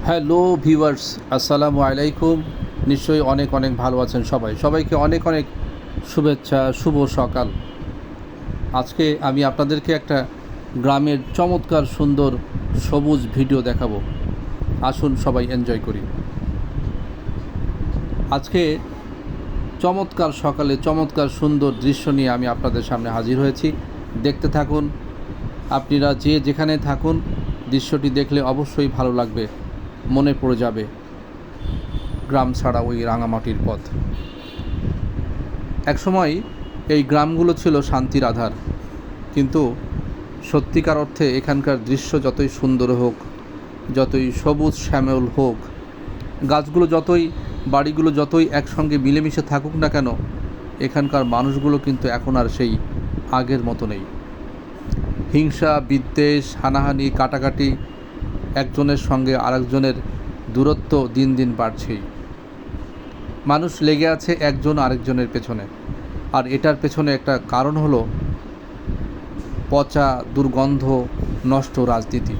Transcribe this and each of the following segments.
Hello viewers, আসসালামু আলাইকুম। নিশ্চয়ই অনেক অনেক ভালো আছেন সবাইকে অনেক অনেক শুভেচ্ছা, শুভ সকাল। আজকে আমি আপনাদেরকে একটা গ্রামের চমৎকার সুন্দর সবুজ ভিডিও দেখাবো। আসুন সবাই এনজয় করি। আজকে চমৎকার সকালে চমৎকার সুন্দর দৃশ্য নিয়ে আমি আপনাদের সামনে হাজির হয়েছি। দেখতে থাকুন। আপনারা যে যেখানে থাকুন, দৃশ্যটি দেখলে অবশ্যই ভালো লাগবে, মনে পড়ে যাবে গ্রাম ছাড়া ওই রাঙামাটির পথ। একসময় এই গ্রামগুলো ছিল শান্তির আধার, কিন্তু সত্যিকার অর্থে এখানকার দৃশ্য যতই সুন্দর হোক, যতই সবুজ শ্যামল হোক, গাছগুলো যতই, বাড়িগুলো যতই একসঙ্গে মিলেমিশে থাকুক না কেন, এখানকার মানুষগুলো কিন্তু এখন আর সেই আগের মতো নেই। হিংসা, বিদ্বেষ, হানাহানি, কাটাকাটি, একজনের সঙ্গে আরেকজনের দূরত্ব দিন দিন বাড়ছেই। মানুষ লেগে আছে একজন আরেকজনের পেছনে, আর এটার পেছনে একটা কারণ হলো পচা, দুর্গন্ধ, নষ্ট রাজনীতি।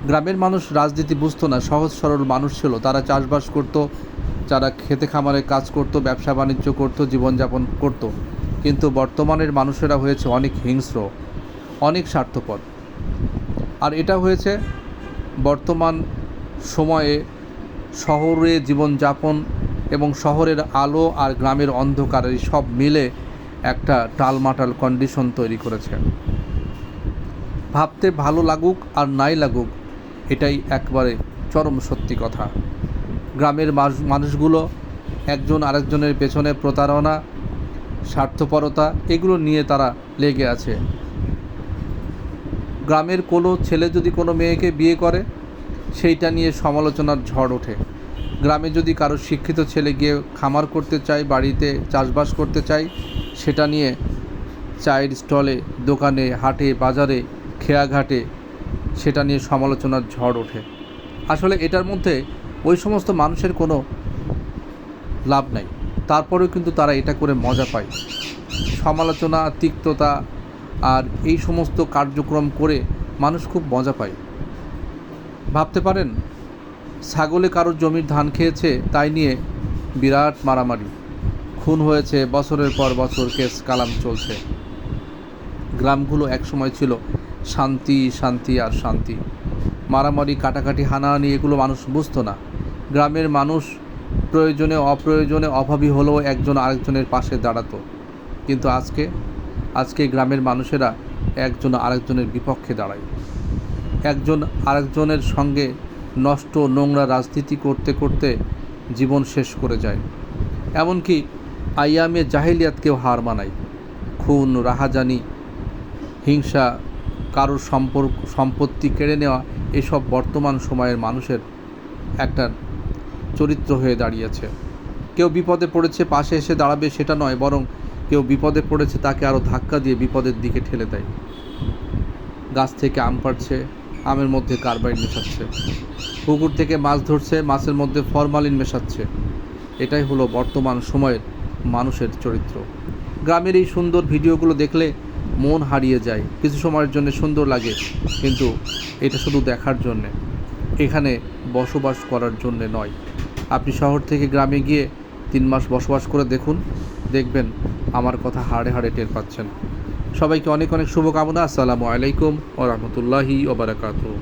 গ্রামের মানুষ রাজনীতি বুঝতো না, সহজ সরল মানুষ ছিল। তারা চাষবাস করত, যারা খেতে খামারে কাজ করত, ব্যবসা বাণিজ্য করত, জীবনযাপন করত। কিন্তু বর্তমানের মানুষেরা হয়েছে অনেক হিংস্র, অনেক স্বার্থপর। আর এটা হয়েছে বর্তমান সময়ে শহরে জীবনযাপন এবং শহরের আলো আর গ্রামের অন্ধকার, এই সব মিলে একটা টালমাটাল কন্ডিশন তৈরি করেছে। ভাবতে ভালো লাগুক আর নাই লাগুক, এটাই একবারে চরম সত্যি কথা। গ্রামের মানুষগুলো একজন আরেকজনের পেছনে প্রতারণা, স্বার্থপরতা, এগুলো নিয়ে তারা লেগে আছে। গ্রামের কোনো ছেলে যদি কোনো মেয়েকে বিয়ে করে, সেইটা নিয়ে সমালোচনার ঝড় ওঠে। গ্রামে যদি কারো শিক্ষিত ছেলে গিয়ে খামার করতে চায়, বাড়িতে চাষবাস করতে চায়, সেটা নিয়ে চায়ের স্টলে, দোকানে, হাটে, বাজারে, খেয়াঘাটে সেটা নিয়ে সমালোচনার ঝড় ওঠে। আসলে এটার মধ্যে ওই সমস্ত মানুষের কোনো লাভ নাই, তারপরেও কিন্তু তারা এটা করে মজা পায়। সমালোচনা, তিক্ততা আর এই সমস্ত কার্যক্রম করে মানুষ খুব মজা পায়। ভাবতে পারেন, ছাগলে কারোর জমির ধান খেয়েছে, তাই নিয়ে বিরাট মারামারি, খুন হয়েছে, বছরের পর বছর কেস কালাম চলছে। গ্রামগুলো একসময় ছিল শান্তি, শান্তি আর শান্তি। মারামারি, কাটাকাটি, হানাহানি এগুলো মানুষ বুঝতো না। গ্রামের মানুষ প্রয়োজনে অপ্রয়োজনে অভাবী হলেও একজন আরেকজনের পাশে দাঁড়াতো। কিন্তু আজকে গ্রামের মানুষেরা একজন আরেকজনের বিপক্ষে দাঁড়ায়। একজন আরেকজনের সঙ্গে নষ্ট নোংরা রাজনীতি করতে করতে জীবন শেষ করে যায়। এমনকি আইয়ামে জাহিলিয়াতকেও হার মানায়। খুন, রাহাজানি, হিংসা, কারোর সম্পত্তি কেড়ে নেওয়া, এসব বর্তমান সময়ের মানুষের একটা চরিত্র হয়ে দাঁড়িয়েছে। কেউ বিপদে পড়েছে, পাশে এসে দাঁড়াবে সেটা নয়, বরং কেউ বিপদে পড়েছে তাকে আরও ধাক্কা দিয়ে বিপদের দিকে ঠেলে দেয়। গাছ থেকে আম পাড়ছে, আমের মধ্যে কার্বাইড মেশাচ্ছে। পুকুর থেকে মাছ ধরছে, মাছের মধ্যে ফরমালিন মেশাচ্ছে। এটাই হলো বর্তমান সময়ের মানুষের চরিত্র। গ্রামের এই সুন্দর ভিডিওগুলো দেখলে মন হারিয়ে যায়। কিছু সময়ের জন্য সুন্দর লাগে, কিন্তু এটা শুধু দেখার জন্যে, এখানে বসবাস করার জন্যে নয়। আপনি শহর থেকে গ্রামে গিয়ে 3 মাস বসবাস করে দেখুন, দেখবেন আমার কথা হাড়ে হাড়ে টের পাচ্ছেন। সবাইকে অনেক অনেক শুভকামনা। আসসালামু আলাইকুম ওয়া রাহমাতুল্লাহি ওয়া বারাকাতুহু।